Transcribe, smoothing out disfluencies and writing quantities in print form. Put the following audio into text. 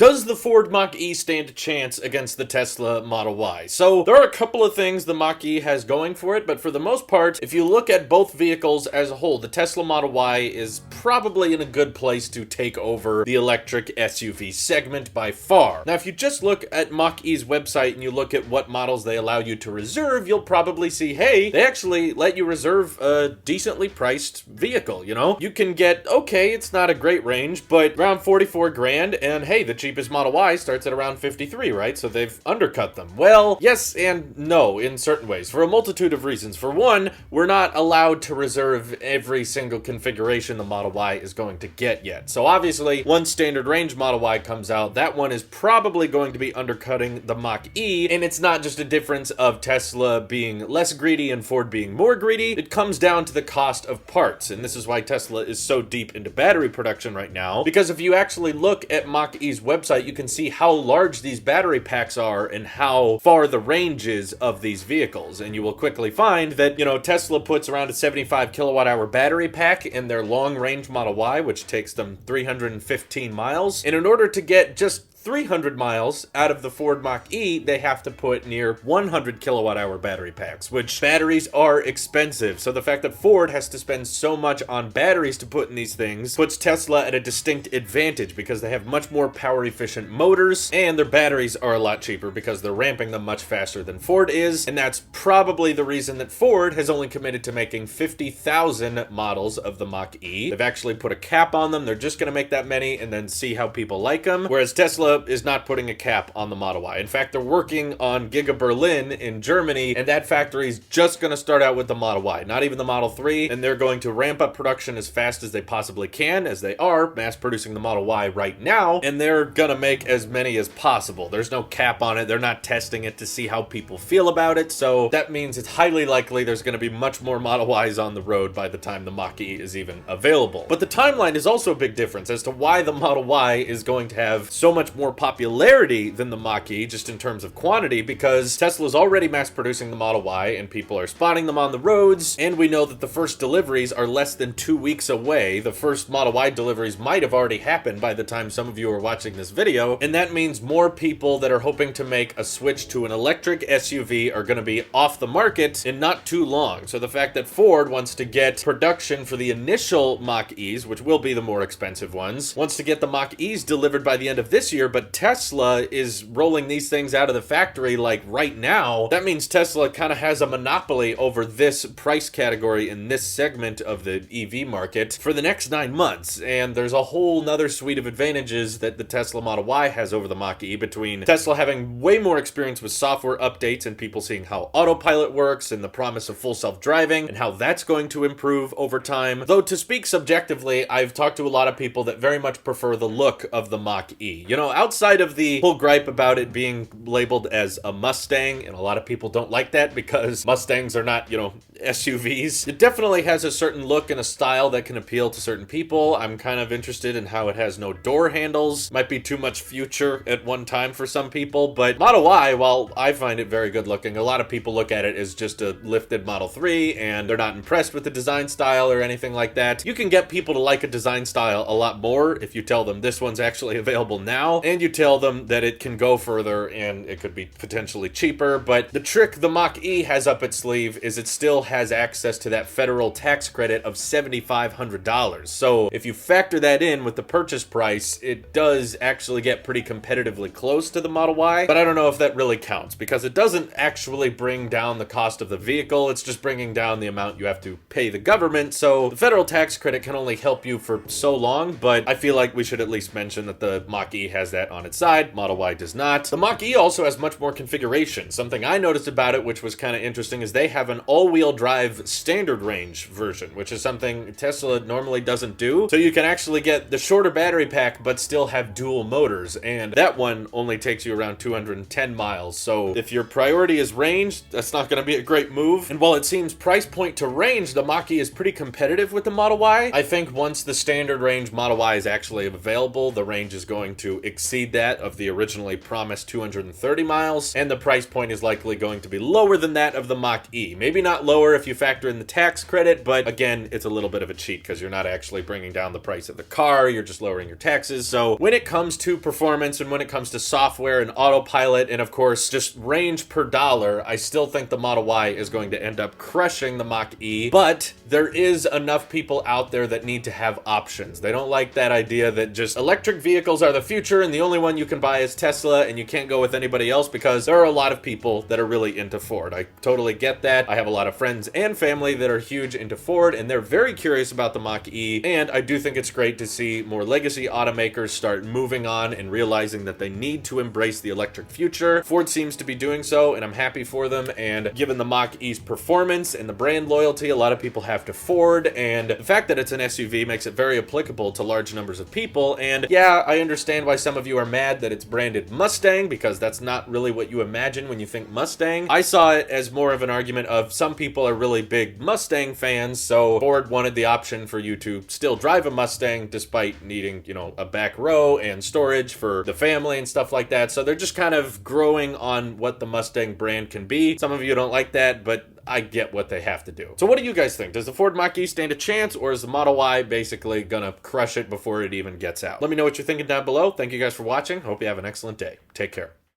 Does the Ford Mach E stand a chance against the Tesla Model Y? So there are a couple of things the Mach E has going for it, but for the most part, if you look at both vehicles as a whole, the Tesla Model Y is probably in a good place to take over the electric SUV segment by far. Now, if you just look at Mach E's website and you look at what models they allow you to reserve, you'll probably see, hey, they actually let you reserve a decently priced vehicle, you know? You can get, okay, it's not a great range, but around 44 grand, and hey, the cheapest Model Y starts at around 53, right? So they've undercut them. Well, yes and no in certain ways, for a multitude of reasons. For one, we're not allowed to reserve every single configuration the Model Y is going to get yet. So obviously, once standard range Model Y comes out, that one is probably going to be undercutting the Mach E, and it's not just a difference of Tesla being less greedy and Ford being more greedy. It comes down to the cost of parts, and this is why Tesla is so deep into battery production right now, because if you actually look at Mach E's website, you can see how large these battery packs are and how far the range is of these vehicles, and you will quickly find that, you know, Tesla puts around a 75 kilowatt hour battery pack in their long range Model Y, which takes them 315 miles, and in order to get just 300 miles out of the Ford Mach E, they have to put near 100 kilowatt hour battery packs, which batteries are expensive. So the fact that Ford has to spend so much on batteries to put in these things puts Tesla at a distinct advantage because they have much more power efficient motors and their batteries are a lot cheaper because they're ramping them much faster than Ford is. And that's probably the reason that Ford has only committed to making 50,000 models of the Mach E. They've actually put a cap on them. They're just going to make that many and then see how people like them. Whereas Tesla is not putting a cap on the Model Y. In fact, they're working on Giga Berlin in Germany, and that factory is just going to start out with the Model Y, not even the Model 3, and they're going to ramp up production as fast as they possibly can, as they are mass producing the Model Y right now, and they're going to make as many as possible. There's no cap on it. They're not testing it to see how people feel about it, so that means it's highly likely there's going to be much more Model Ys on the road by the time the Mach E is even available. But the timeline is also a big difference as to why the Model Y is going to have so much more popularity than the Mach E, just in terms of quantity, because Tesla's already mass producing the Model Y and people are spotting them on the roads, and we know that the first deliveries are less than 2 weeks away. The first Model Y deliveries might have already happened by the time some of you are watching this video, and that means more people that are hoping to make a switch to an electric SUV are going to be off the market in not too long. So the fact that Ford wants to get production for the initial Mach E's, which will be the more expensive ones, wants to get the Mach E's delivered by the end of this year, but Tesla is rolling these things out of the factory like right now, that means Tesla kind of has a monopoly over this price category in this segment of the EV market for the next 9 months. And there's a whole nother suite of advantages that the Tesla Model Y has over the Mach E, between Tesla having way more experience with software updates and people seeing how autopilot works and the promise of full self-driving and how that's going to improve over time. Though to speak subjectively, I've talked to a lot of people that very much prefer the look of the Mach E. You know, outside of the whole gripe about it being labeled as a Mustang, and a lot of people don't like that because Mustangs are not, you know, SUVs. It definitely has a certain look and a style that can appeal to certain people. I'm kind of interested in how it has no door handles. Might be too much future at one time for some people, but Model Y, while I find it very good looking, a lot of people look at it as just a lifted Model 3 and they're not impressed with the design style or anything like that. You can get people to like a design style a lot more if you tell them this one's actually available now, and you tell them that it can go further and it could be potentially cheaper. But the trick the Mach E has up its sleeve is it still has access to that federal tax credit of $7,500. So if you factor that in with the purchase price, it does actually get pretty competitively close to the Model Y, but I don't know if that really counts because it doesn't actually bring down the cost of the vehicle. It's just bringing down the amount you have to pay the government. So the federal tax credit can only help you for so long, but I feel like we should at least mention that the Mach E has that on its side. Model Y does not. The Mach E also has much more configuration. Something I noticed about it, which was kind of interesting, is they have an all-wheel drive standard range version, which is something Tesla normally doesn't do. So you can actually get the shorter battery pack, but still have dual motors, and that one only takes you around 210 miles. So if your priority is range, that's not going to be a great move. And while it seems price point to range, the Mach E is pretty competitive with the Model Y. I think once the standard range Model Y is actually available, the range is going to exceed exceed that of the originally promised 230 miles, and the price point is likely going to be lower than that of the Mach E. Maybe not lower if you factor in the tax credit, but again, it's a little bit of a cheat because you're not actually bringing down the price of the car, you're just lowering your taxes. So when it comes to performance and when it comes to software and autopilot and of course just range per dollar, I still think the Model Y is going to end up crushing the Mach E, but there is enough people out there that need to have options. They don't like that idea that just electric vehicles are the future and the only one you can buy is Tesla and you can't go with anybody else, because there are a lot of people that are really into Ford. I totally get that. I have a lot of friends and family that are huge into Ford and they're very curious about the Mach E, and I do think it's great to see more legacy automakers start moving on and realizing that they need to embrace the electric future. Ford seems to be doing so and I'm happy for them, and given the Mach E's performance and the brand loyalty a lot of people have to Ford, and the fact that it's an SUV makes it very applicable to large numbers of people. And yeah, I understand why some of you are mad that it's branded Mustang, because that's not really what you imagine when you think Mustang. I saw it as more of an argument of some people are really big Mustang fans, so Ford wanted the option for you to still drive a Mustang despite needing, you know, a back row and storage for the family and stuff like that. So they're just kind of growing on what the Mustang brand can be. Some of you don't like that, but I get what they have to do. So what do you guys think? Does the Ford Mach E stand a chance, or is the Model Y basically gonna crush it before it even gets out? Let me know what you're thinking down below. Thank you guys for watching. Hope you have an excellent day. Take care.